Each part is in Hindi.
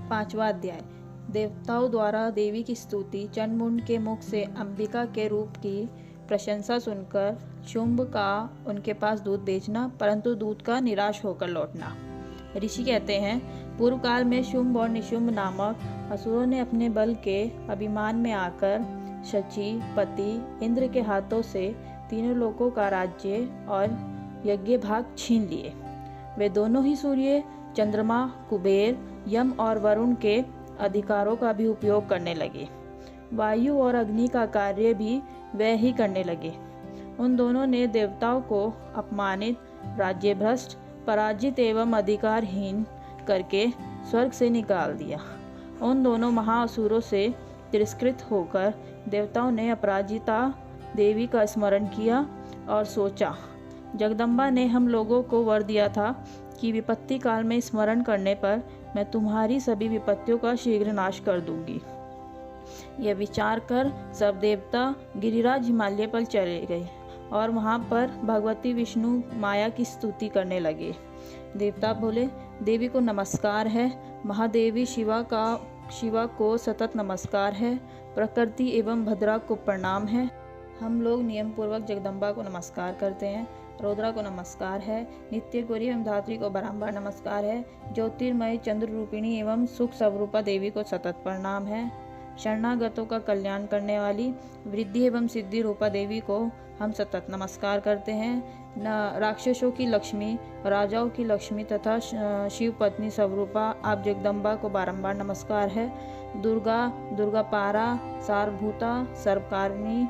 5वां अध्याय। देवताओं द्वारा देवी की स्तुति। चंडमुंड के मुख से अंबिका के रूप की प्रशंसा सुनकर शुंभ का उनके पास दूध बेचना, परंतु दूध का निराश होकर लौटना। ऋषि कहते हैं, पूर्व काल में शुंभ और निशुंभ नामक असुरों ने अपने बल के अभिमान में आकर शची पति इंद्र के हाथों से तीनों लोकों का राज्य और यज्ञ भाग छीन लिए। वे दोनों ही सूर्य, चंद्रमा, कुबेर, यम और वरुण के अधिकारों का भी उपयोग करने लगे। वायु और अग्नि का कार्य भी वे ही करने लगे। उन दोनों ने देवताओं को अपमानित, राज्यभ्रष्ट, पराजित एवं अधिकारहीन करके स्वर्ग से निकाल दिया। उन दोनों महाअसुरों से तिरस्कृत होकर देवताओं ने अपराजिता देवी का स्मरण किया और सोचा, जगदम्बा ने हम लोगों को वर दिया था कि विपत्ति काल में स्मरण करने पर मैं तुम्हारी सभी विपत्तियों का शीघ्र नाश कर दूंगी। यह विचार कर सब देवता गिरिराज हिमालय पर चले गए और वहां पर भगवती विष्णु माया की स्तुति करने लगे। देवता बोले, देवी को नमस्कार है, महादेवी शिवा को सतत नमस्कार है, प्रकृति एवं भद्रा को प्रणाम है। हम लोग नियम पूर्वक जगदम्बा को नमस्कार करते हैं। रुद्रा को नमस्कार है, नित्य गौरी एवं धात्री को बारंबार नमस्कार है, ज्योतिर्मय चंद्र रूपिणी एवं सुख स्वरूपा देवी को सतत प्रणाम है। शरणागतों का कल्याण करने वाली वृद्धि एवं सिद्धि रूपा देवी को हम सतत नमस्कार करते हैं। राक्षसों की लक्ष्मी, राजाओं की लक्ष्मी तथा शिव पत्नी स्वरूपा आप जगदम्बा को बारंबार नमस्कार है। दुर्गा पारा, सारभूता, सर्वकारिणी,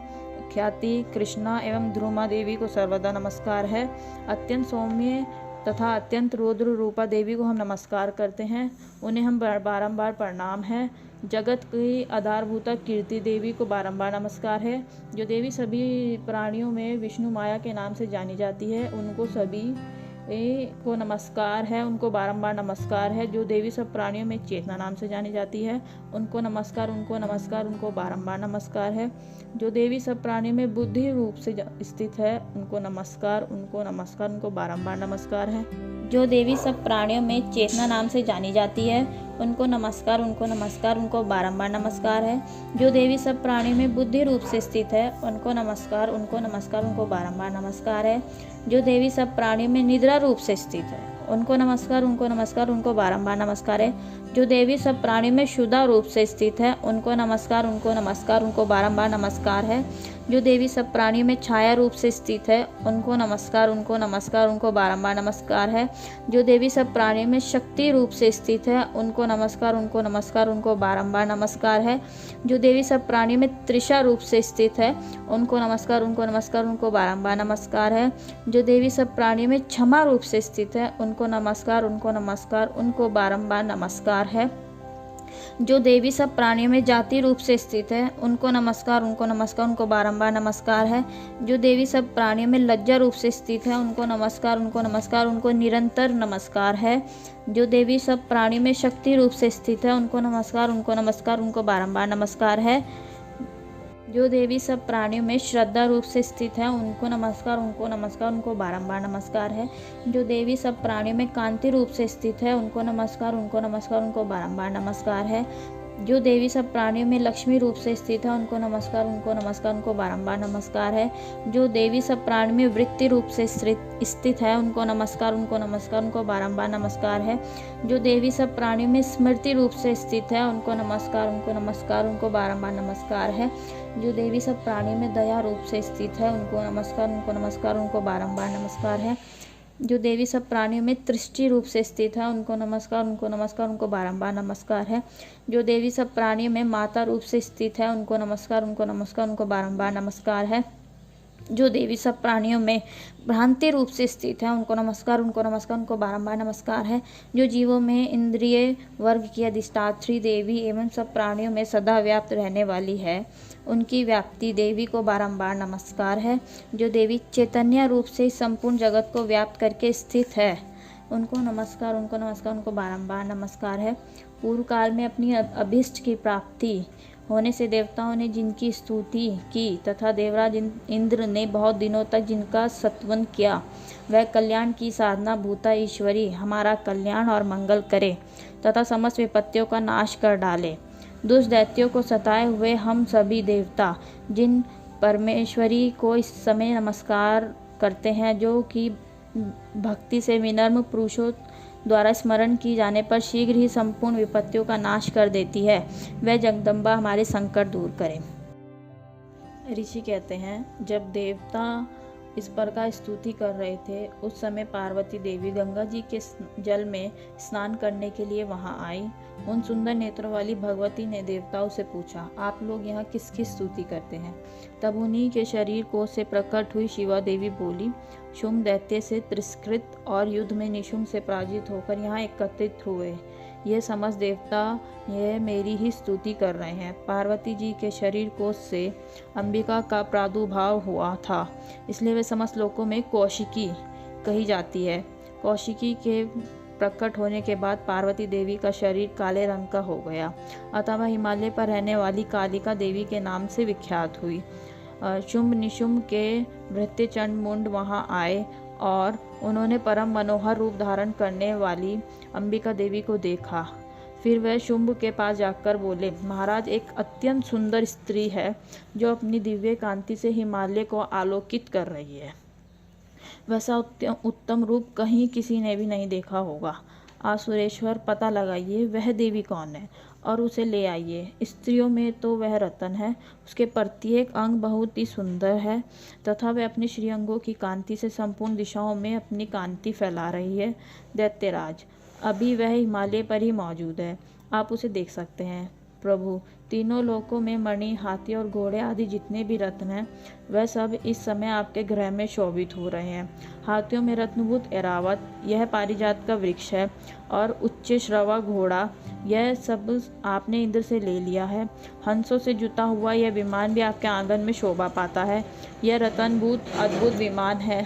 ख्याति, कृष्णा एवं ध्रुमा देवी को सर्वदा नमस्कार है। अत्यंत सौम्य तथा अत्यंत रुद्र रूपा देवी को हम नमस्कार करते हैं, उन्हें हम बारंबार प्रणाम है। जगत की आधारभूता कीर्ति देवी को बारंबार नमस्कार है। जो देवी सभी प्राणियों में विष्णु माया के नाम से जानी जाती है, उनको सभी को नमस्कार है, उनको बारंबार नमस्कार है। जो देवी सब प्राणियों में चेतना नाम से जानी जाती है, उनको नमस्कार, उनको बारंबार नमस्कार है। जो देवी सब प्राणियों में बुद्धि रूप से स्थित है, उनको नमस्कार, उनको बारंबार नमस्कार है। जो देवी सब प्राणियों में चेतना नाम से जानी जाती है, उनको नमस्कार, उनको बारंबार नमस्कार है। जो देवी सब प्राणियों में बुद्धि रूप से स्थित है, उनको नमस्कार, उनको बारंबार नमस्कार है। जो देवी सब प्राणियों में निद्रा रूप से स्थित है, उनको नमस्कार, उनको बारंबार नमस्कार है। जो देवी सब प्राणियों में शुद्धा रूप से स्थित है, उनको नमस्कार, उनको बारंबार नमस्कार है। जो देवी सब प्राणियों में छाया रूप से स्थित है, उनको नमस्कार, उनको बारंबार नमस्कार है। जो देवी सब प्राणियों में शक्ति रूप से स्थित है, उनको नमस्कार, उनको बारंबार नमस्कार है। जो देवी सब प्राणियों में त्रिशा रूप से स्थित है, उनको नमस्कार, उनको बारंबार नमस्कार है। जो देवी सब प्राणियों में क्षमा रूप से स्थित है, उनको नमस्कार, उनको बारंबार नमस्कार है। जो देवी सब प्राणियों में जाति रूप से स्थित है, उनको नमस्कार, उनको बारंबार नमस्कार है। जो देवी सब प्राणियों में लज्जा रूप से स्थित है, उनको नमस्कार, उनको निरंतर नमस्कार है। जो देवी सब प्राणियों में शक्ति रूप से स्थित है, उनको नमस्कार, उनको बारंबार नमस्कार है। जो देवी सब प्राणियों में श्रद्धा रूप से स्थित है, उनको नमस्कार, उनको बारंबार नमस्कार है। जो देवी सब प्राणियों में कांति रूप से स्थित है, उनको नमस्कार, उनको बारंबार नमस्कार है। जो देवी सब प्राणियों में लक्ष्मी रूप से स्थित है, उनको नमस्कार, उनको बारंबार नमस्कार है। जो देवी सब प्राणियों में वृत्ति रूप से स्थित है, उनको नमस्कार, उनको बारंबार नमस्कार है। जो देवी सब प्राणियों में स्मृति रूप से स्थित है, उनको नमस्कार, उनको बारंबार नमस्कार है। जो देवी सब प्राणियों में दया रूप से स्थित है, उनको नमस्कार, उनको बारंबार नमस्कार है। जो देवी सब प्राणियों में दृष्टि रूप से स्थित है, उनको नमस्कार, उनको बारंबार नमस्कार है। जो देवी सब प्राणियों में माता रूप से स्थित है, उनको नमस्कार, उनको बारंबार नमस्कार है। जो देवी सब प्राणियों में भ्रांति रूप से स्थित है, उनको नमस्कार, उनको बारंबार नमस्कार है। जो जीवों में इंद्रिय वर्ग की अधिष्ठात्री देवी एवं सब प्राणियों में सदा व्याप्त रहने वाली है, उनकी व्याप्ति देवी को बारंबार नमस्कार है। जो देवी चैतन्य रूप से संपूर्ण जगत को व्याप्त करके स्थित है, उनको नमस्कार, उनको बारंबार नमस्कार है। पूर्व काल में अपनी अभिष्ट की प्राप्ति होने से देवताओं ने जिनकी स्तुति की तथा देवराज इंद्र ने बहुत दिनों तक जिनका सत्वन किया, वह कल्याण की साधना भूता ईश्वरी हमारा कल्याण और मंगल करे तथा समस्त विपत्तियों का नाश कर डाले। दुष्ट दैत्यों को सताए हुए हम सभी देवता जिन परमेश्वरी को इस समय नमस्कार करते हैं, जो कि भक्ति से विनम्र पुरुषों द्वारा स्मरण की जाने पर शीघ्र ही संपूर्ण विपत्तियों का नाश कर देती है, वह जगदम्बा हमारे संकट दूर करे। ऋषि कहते हैं, जब देवता इस प्रकार स्तुति कर रहे थे, उस समय पार्वती देवी गंगा जी के जल में स्नान करने के लिए वहां आई। उन सुंदर नेत्रों वाली भगवती ने देवताओं से पूछा, आप लोग यहाँ किसकी स्तुति करते हैं? तब उन्हीं के शरीर को से प्रकट हुई शिवा देवी बोली, शुंभ दैत्य से तिरस्कृत और युद्ध में निशुंभ से पराजित होकर यहाँ एकत्रित हुए ये समस्त देवता यह मेरी ही स्तुति कर रहे हैं। पार्वती जी के शरीर कोश से अंबिका का प्रादुर्भाव हुआ था, इसलिए वे समस्त लोकों में कौशिकी कही जाती है। कौशिकी के प्रकट होने के बाद पार्वती देवी का शरीर काले रंग का हो गया, अतः वह हिमालय पर रहने वाली कालिका देवी के नाम से विख्यात हुई। शुंभ निशुंभ के भृत्य चंडमुंड वहाँ आए और उन्होंने परम मनोहर रूप धारण करने वाली अंबिका देवी को देखा। फिर वह शुंभ के पास जाकर बोले, महाराज, एक अत्यंत सुंदर स्त्री है जो अपनी दिव्य कांति से हिमालय को आलोकित कर रही है। वैसा उत्तम रूप कहीं किसी ने भी नहीं देखा होगा। आसुरेश्वर, पता लगाइए वह देवी कौन है और उसे ले आइए। स्त्रियों में तो वह रतन है, उसके प्रत्येक अंग बहुत ही सुंदर है तथा वह अपने श्रीअंगों की कांति से संपूर्ण दिशाओं में अपनी कांति फैला रही है। दैत्यराज, अभी वह हिमालय पर ही मौजूद है, आप उसे देख सकते हैं। प्रभु, तीनों लोकों में मणि, हाथी और घोड़े आदि जितने भी रत्न हैं, वह सब इस समय आपके गृह में शोभित हो रहे हैं। हाथियों में रत्नभूत ऐरावत, यह पारिजात का वृक्ष है, और उच्च श्रवा घोड़ा, यह सब आपने इंद्र से ले लिया है। हंसों से जुता हुआ यह विमान भी आपके आंगन में शोभा पाता है। यह रत्नभूत अद्भुत विमान है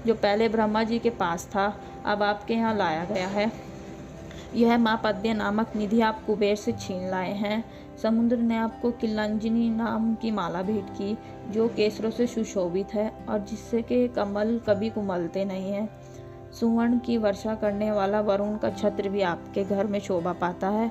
जो पहले ब्रह्मा जी के पास था, अब आपके यहाँ लाया गया है। यह माँ पद्य नामक निधि आप कुबेर से छीन लाए हैं। समुद्र ने आपको किलंजनी नाम की माला भेंट की, जो केसरों से सुशोभित है और जिससे के कमल कभी कुमलते नहीं हैं। सुवर्ण की वर्षा करने वाला वरुण का छत्र भी आपके घर में शोभा पाता है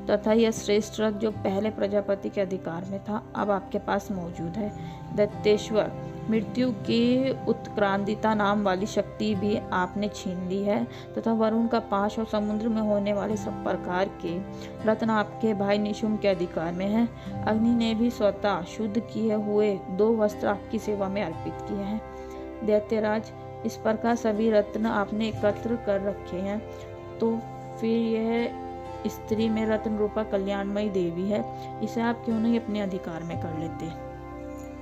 तथा यह श्रेष्ठ रथ जो पहले प्रजापति के अधिकार में था, अब आपके पास मौजूद है। दैत्येश्वर, मृत्यु की उत्क्रांतिता नाम वाली शक्ति भी आपने छीन ली है तथा वरुण का पाश और समुद्र में होने वाले सब प्रकार के रत्न आपके भाई निशुंभ के अधिकार में है। अग्नि ने भी स्वतः शुद्ध किए हुए 2 वस्त्र आपकी सेवा में अर्पित किए हैं। दैत्यराज, इस प्रकार सभी रत्न आपने एकत्र कर रखे हैं, तो फिर यह स्त्री में रत्न रूपा कल्याणमयी देवी है, इसे आप क्यों नहीं अपने अधिकार में कर लेते?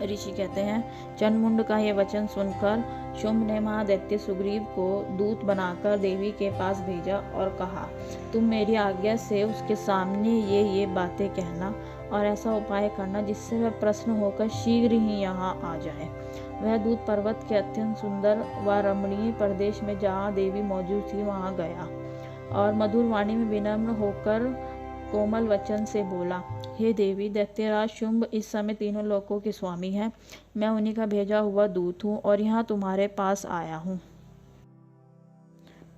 ऋषि कहते हैं, चंडमुंड का यह वचन सुनकर शुंभ ने महादैत्य सुग्रीव को दूत बनाकर देवी के पास भेजा और कहा, तुम मेरी आज्ञा से उसके सामने ये बातें कहना और ऐसा उपाय करना जिससे वह प्रसन्न होकर शीघ्र ही यहाँ आ जाए। वह दूत पर्वत के अत्यंत सुंदर व रमणीय प्रदेश में जहाँ देवी मौजूद थी वहाँ गया और मधुर वाणी में विनम्र होकर कोमल वचन से बोला, हे देवी, दैत्यराज शुंभ इस समय तीनों लोकों के स्वामी हैं। मैं उन्हीं का भेजा हुआ दूत हूँ और यहाँ तुम्हारे पास आया हूँ।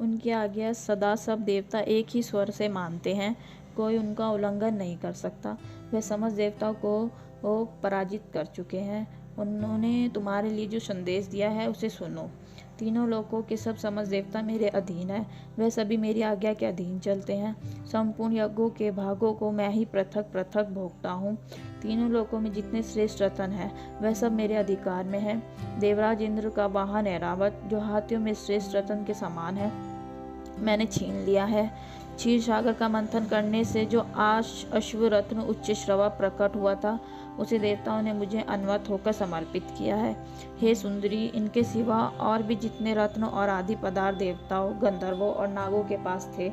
उनकी आज्ञा सदा सब देवता एक ही स्वर से मानते हैं, कोई उनका उल्लंघन नहीं कर सकता। वे समस्त देवताओं को पराजित कर चुके हैं। उन्होंने तुम्हारे लिए जो संदेश दिया है उसे सुनो। तीनों लोकों के सब समस्त देवता मेरे अधीन है, वह सभी मेरी आज्ञा के अधीन चलते हैं। संपूर्ण यज्ञों के भागों को मैं ही पृथक पृथक भोगता हूँ। तीनों लोकों में जितने श्रेष्ठ रतन हैं वह सब मेरे अधिकार में है। देवराज इंद्र का वाहन ऐरावत, जो हाथियों में श्रेष्ठ रतन के समान है, मैंने छीन लिया है। क्षीर सागर का मंथन करने से जो अश्व रत्न उच्च श्रवा प्रकट हुआ था, उसे देवताओं ने मुझे अन्वत होकर समर्पित किया है। हे सुंदरी, इनके सिवा और भी जितने रत्न और आदि पदार्थ देवताओं, गंधर्वों और नागों के पास थे,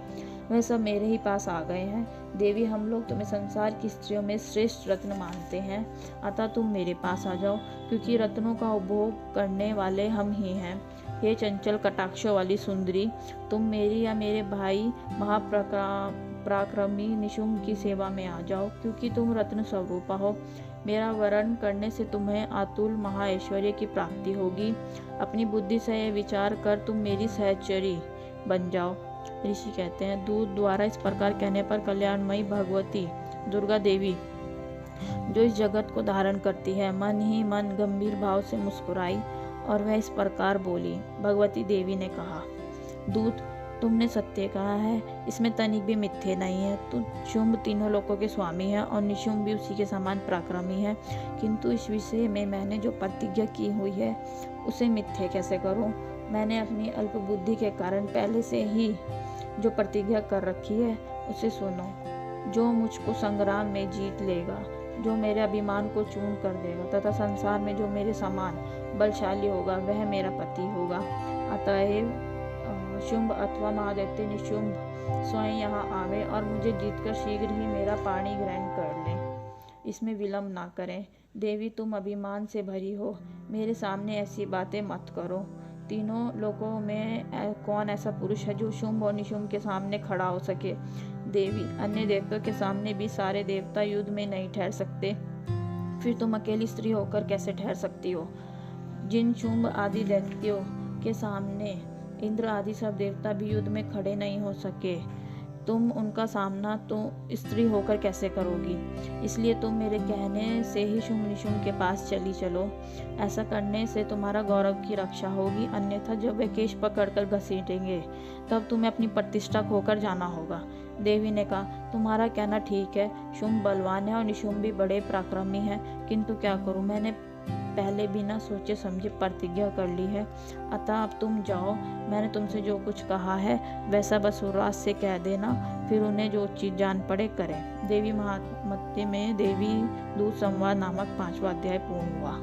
वह सब मेरे ही पास आ गए हैं। देवी, हम लोग तुम्हें संसार की स्त्रियों में श्रेष्ठ रत्न मानते हैं, अतः तुम मेरे पास आ जाओ, क्योंकि रत्नों का उपभोग करने वाले हम ही हैं। हे चंचल कटाक्षों वाली सुंदरी, तुम मेरी या मेरे भाई पराक्रमी निशुंभ की सेवा में आ जाओ, क्योंकि तुम रत्न स्वरूपा हो। मेरा वरण करने से तुम्हें अतुल महाऐश्वर्य की प्राप्ति होगी। अपनी बुद्धि से विचार कर तुम मेरी सहचरी बन जाओ। ऋषि कहते हैं, दूत द्वारा इस प्रकार कहने पर कल्याणमयी भगवती दुर्गा देवी, जो इस जगत को धारण करती है, मन ही मन गंभीर भाव से मुस्कुराई और वह इस प्रकार बोली। भगवती देवी ने कहा, दूत, तुमने सत्य कहा है, इसमें तनिक भी मिथ्ये नहीं है। तू शुंभ तीनों लोकों के स्वामी है और निशुंभ भी उसी के समान पराक्रमी है, किंतु इस विषय में मैंने जो प्रतिज्ञा की हुई है उसे मिथ्ये कैसे करूं? मैंने अपनी अल्प बुद्धि के कारण पहले से ही जो प्रतिज्ञा कर रखी है उसे सुनो। जो मुझको संग्राम में जीत लेगा, जो मेरे अभिमान को चूर्ण कर देगा तथा संसार में जो मेरे समान बलशाली होगा, वह मेरा पति होगा। अतएव शुंभ अथवा महादैत्य निशुंभ स्वयं यहाँ आवे और मुझे जीतकर शीघ्र ही मेरा पाणी ग्रहण कर ले, इसमें विलंब ना करें। देवी, तुम अभिमान से भरी हो, मेरे सामने ऐसी बातें मत करो। तीनों लोकों में कौन ऐसा पुरुष है जो शुंभ और निशुंभ के सामने खड़ा हो सके? देवी, अन्य देवताओं के सामने भी सारे देवता युद्ध में नहीं ठहर सकते, फिर तुम अकेली स्त्री होकर कैसे ठहर सकती हो? जिन शुंभ आदि दैत्यों के सामने इंद्र आदि सब देवता भी युद्ध में खड़े नहीं हो सके, तुम उनका सामना तो स्त्री होकर कैसे करोगी? इसलिए तुम मेरे कहने से ही शुंभ निशुंभ के पास चली चलो। ऐसा करने से तुम्हारा गौरव की रक्षा होगी, अन्यथा जब वे केश पकड़कर घसीटेंगे तब तुम्हें अपनी प्रतिष्ठा खोकर जाना होगा। देवी ने कहा, तुम्हारा कहना ठीक है, शुंभ बलवान है और निशुंभ भी बड़े पराक्रमी हैं, किंतु क्या करूं, मैंने पहले बिना सोचे समझे प्रतिज्ञा कर ली है। अतः अब तुम जाओ, मैंने तुमसे जो कुछ कहा है वैसा बस उल्लास से कह देना, फिर उन्हें जो चीज जान पड़े करें। देवी महात्म्य में देवी दूत संवाद नामक 5वां अध्याय पूर्ण हुआ।